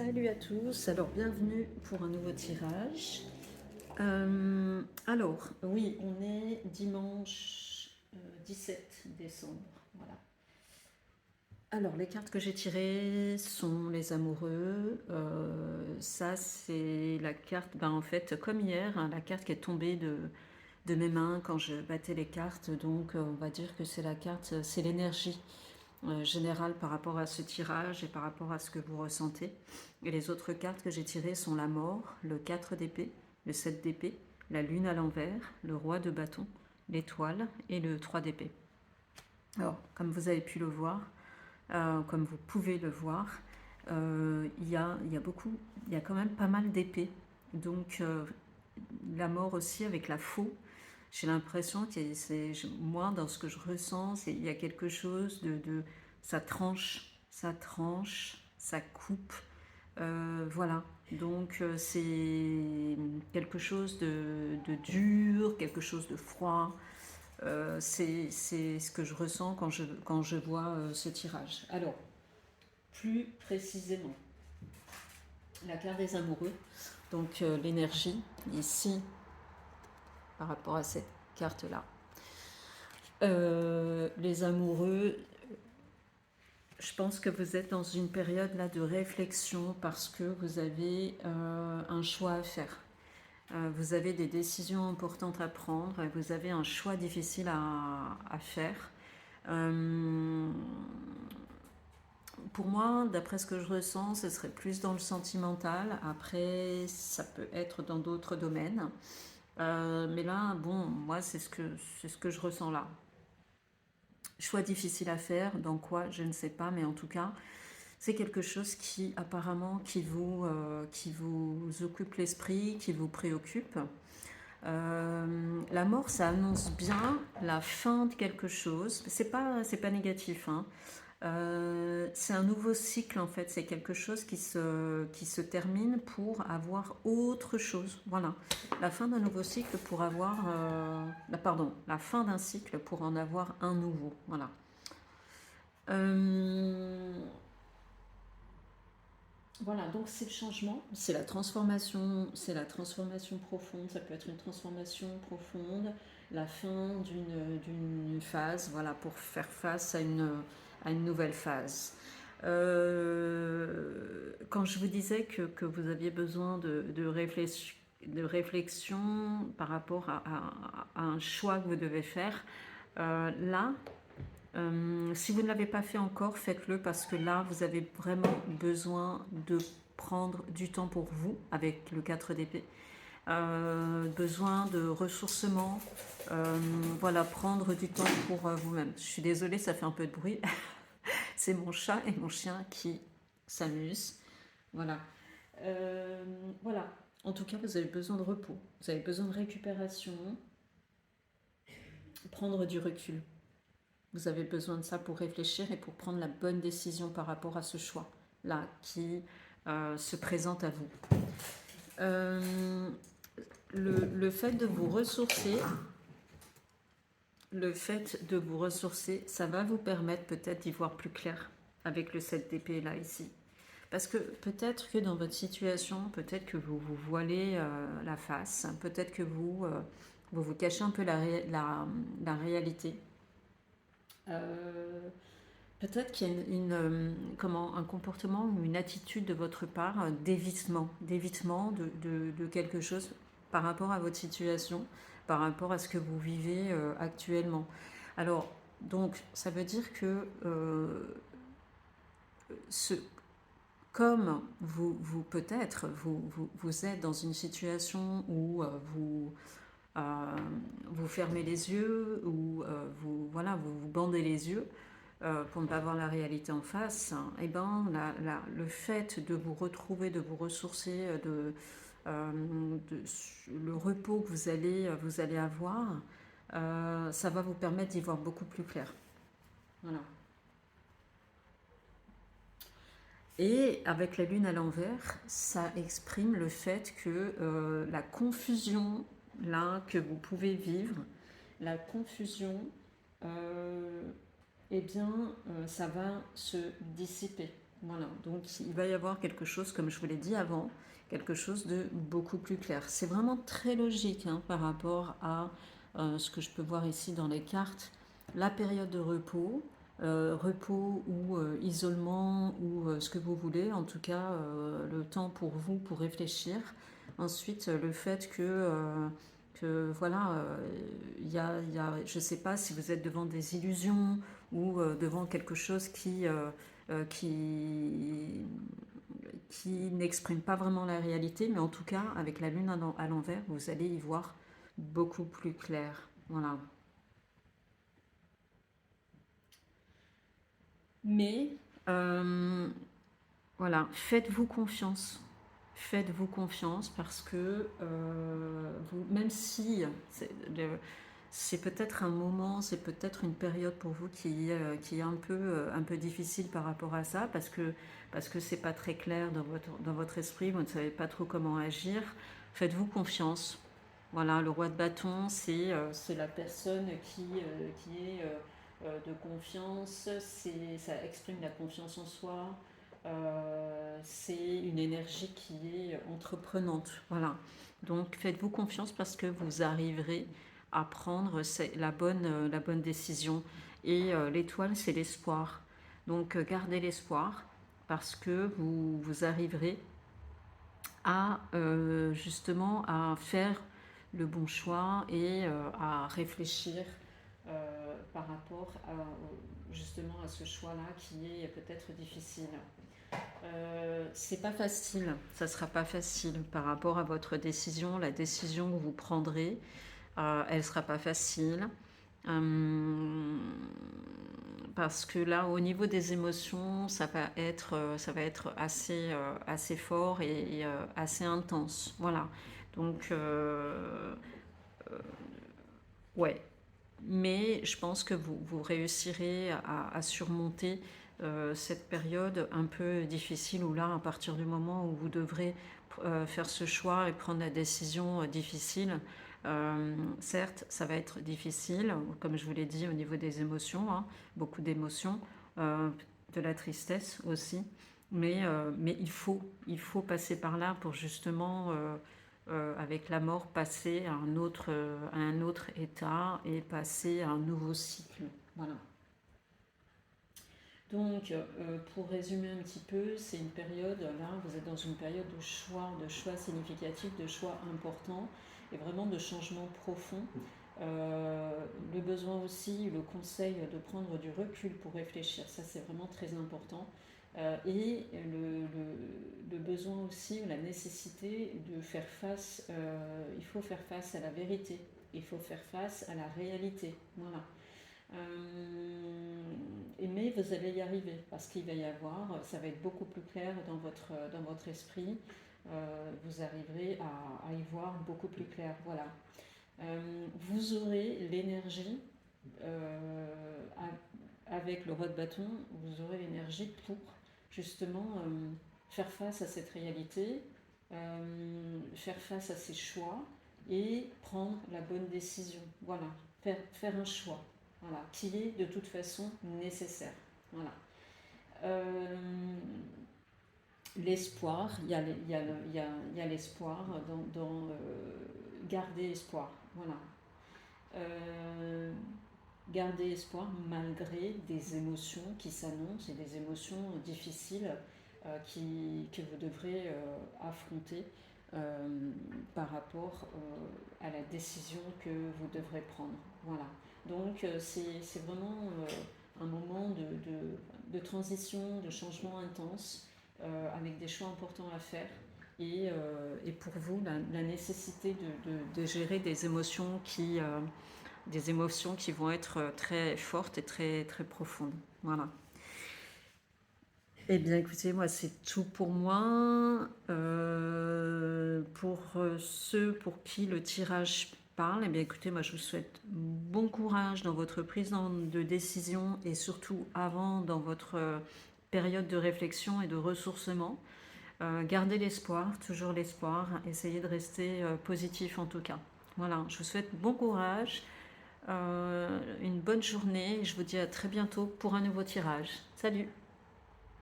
Salut à tous, alors bienvenue pour un nouveau tirage. Alors, oui, on est dimanche 17 décembre. Voilà. Alors, les cartes que j'ai tirées sont les amoureux. Ça, c'est la carte, en fait, comme hier, hein, la carte qui est tombée de mes mains quand je battais les cartes. Donc, on va dire que c'est la carte, c'est l'énergie générale par rapport à ce tirage et par rapport à ce que vous ressentez. Et les autres cartes que j'ai tirées sont la mort, le 4 d'épée, le 7 d'épée, la lune à l'envers, le roi de bâton, l'étoile et le 3 d'épée. Alors, comme vous avez pu le voir, comme vous pouvez le voir, il y a quand même pas mal d'épées. Donc, la mort aussi avec la faux. J'ai l'impression que c'est moi dans ce que je ressens, il y a quelque chose de ça tranche, ça coupe, voilà. Donc c'est quelque chose de dur, quelque chose de froid. C'est ce que je ressens quand je vois ce tirage. Alors, plus précisément, la carte des amoureux, donc l'énergie ici par rapport à cette carte-là. Les amoureux, je pense que vous êtes dans une période là de réflexion parce que vous avez un choix à faire. Vous avez des décisions importantes à prendre, vous avez un choix difficile à faire. Pour moi, d'après ce que je ressens, ce serait plus dans le sentimental. Après, ça peut être dans d'autres domaines. Mais là, bon, moi, c'est ce que je ressens là. Choix difficile à faire, dans quoi, je ne sais pas, mais en tout cas, c'est quelque chose qui apparemment qui vous occupe l'esprit, qui vous préoccupe. La mort, ça annonce bien la fin de quelque chose. C'est pas négatif, hein. C'est un nouveau cycle en fait, c'est quelque chose qui se termine pour avoir autre chose. Voilà, la fin d'un nouveau cycle pour avoir, pardon, la fin d'un cycle pour en avoir un nouveau. Voilà. Voilà, donc c'est le changement, c'est la transformation profonde, ça peut être une transformation profonde, la fin d'une phase, voilà, pour faire face à une nouvelle phase. Quand je vous disais que vous aviez besoin de réflexion par rapport à un choix que vous devez faire, là, si vous ne l'avez pas fait encore, faites-le parce que là, vous avez vraiment besoin de prendre du temps pour vous avec le 4 d'épée. Besoin de ressourcement, voilà, prendre du temps pour vous-même. Je suis désolée, ça fait un peu de bruit. C'est mon chat et mon chien qui s'amusent. Voilà. Voilà. En tout cas, vous avez besoin de repos. Vous avez besoin de récupération. Prendre du recul. Vous avez besoin de ça pour réfléchir et pour prendre la bonne décision par rapport à ce choix-là qui se présente à vous. Le fait de vous ressourcer, ça va vous permettre peut-être d'y voir plus clair avec le 7 d'épée là ici. Parce que peut-être que dans votre situation, peut-être que vous vous voilez la face, peut-être que vous vous cachez un peu la réalité. Peut-être qu'il y a un comportement ou une attitude de votre part d'évitement de quelque chose par rapport à votre situation, par rapport à ce que vous vivez actuellement. Alors, donc, ça veut dire que ce, comme peut-être vous êtes dans une situation où vous fermez les yeux ou vous bandez les yeux pour ne pas voir la réalité en face, hein, et ben le fait de vous retrouver, de vous ressourcer, le repos que vous allez avoir, ça va vous permettre d'y voir beaucoup plus clair. Voilà. Et avec la lune à l'envers, ça exprime le fait que la confusion là que vous pouvez vivre, la confusion, eh bien, ça va se dissiper. Voilà, donc il va y avoir quelque chose, comme je vous l'ai dit avant, quelque chose de beaucoup plus clair. C'est vraiment très logique hein, par rapport à ce que je peux voir ici dans les cartes. La période de repos, repos ou isolement ou ce que vous voulez, en tout cas le temps pour vous pour réfléchir. Ensuite, le fait que voilà, je ne sais pas si vous êtes devant des illusions ou devant quelque chose euh, qui, qui n'exprime pas vraiment la réalité, mais en tout cas, avec la lune à l'envers, vous allez y voir beaucoup plus clair. Voilà. Mais, euh, voilà, faites-vous confiance. Faites-vous confiance parce que même si c'est peut-être un moment, c'est peut-être une période pour vous qui est un peu difficile par rapport à ça parce que c'est pas très clair dans votre esprit, vous ne savez pas trop comment agir. Faites-vous confiance. Voilà, le roi de bâton, c'est la personne qui est de confiance, ça exprime la confiance en soi, c'est une énergie qui est entreprenante. Voilà. Donc faites-vous confiance parce que vous arriverez à prendre la bonne décision. Et l'étoile, c'est l'espoir. Donc gardez l'espoir parce que vous arriverez à justement à faire le bon choix et à réfléchir par rapport justement à ce choix-là qui est peut-être difficile. C'est pas facile, ça sera pas facile par rapport à votre décision, la décision que vous prendrez, elle sera pas facile. Euh, Parce que là, au niveau des émotions, ça va être assez fort et assez intense. Voilà. Donc, ouais. Mais je pense que vous réussirez à surmonter cette période un peu difficile où là, à partir du moment où vous devrez faire ce choix et prendre la décision difficile, certes, ça va être difficile, comme je vous l'ai dit, au niveau des émotions, hein, beaucoup d'émotions, euh, de la tristesse aussi, mais il faut passer par là pour justement avec la mort, passer à un autre état et passer à un nouveau cycle. Voilà. Donc, pour résumer un petit peu, c'est une période, là, vous êtes dans une période de choix significatifs, de choix importants et vraiment de changements profonds. Le besoin aussi, le conseil de prendre du recul pour réfléchir, ça c'est vraiment très important. Et le besoin aussi, la nécessité de faire face, il faut faire face à la vérité, il faut faire face à la réalité. Voilà. Mais vous allez y arriver parce qu'il va y avoir, ça va être beaucoup plus clair dans votre esprit. Vous arriverez à y voir beaucoup plus clair. Voilà. Vous aurez l'énergie avec le roi de bâton, vous aurez l'énergie pour justement faire face à cette réalité, faire face à ces choix et prendre la bonne décision. Voilà, faire un choix, voilà, qui est de toute façon nécessaire. Voilà. Euh, L'espoir, il y a l'espoir garder espoir. Voilà. Euh, Garder espoir malgré des émotions qui s'annoncent et des émotions difficiles que vous devrez affronter par rapport à la décision que vous devrez prendre. Voilà. Donc c'est vraiment un moment de transition, de changement intense, avec des choix importants à faire. Et pour vous, la nécessité de gérer des émotions qui vont être très fortes et très, très profondes. Voilà. Eh bien, écoutez, moi, c'est tout pour moi. Pour ceux pour qui le tirage parle, eh bien, écoutez, moi, je vous souhaite bon courage dans votre prise de décision et surtout avant dans votre période de réflexion et de ressourcement. Gardez l'espoir, toujours l'espoir. Essayez de rester positif en tout cas. Voilà, je vous souhaite bon courage, une bonne journée. Je vous dis à très bientôt pour un nouveau tirage. Salut!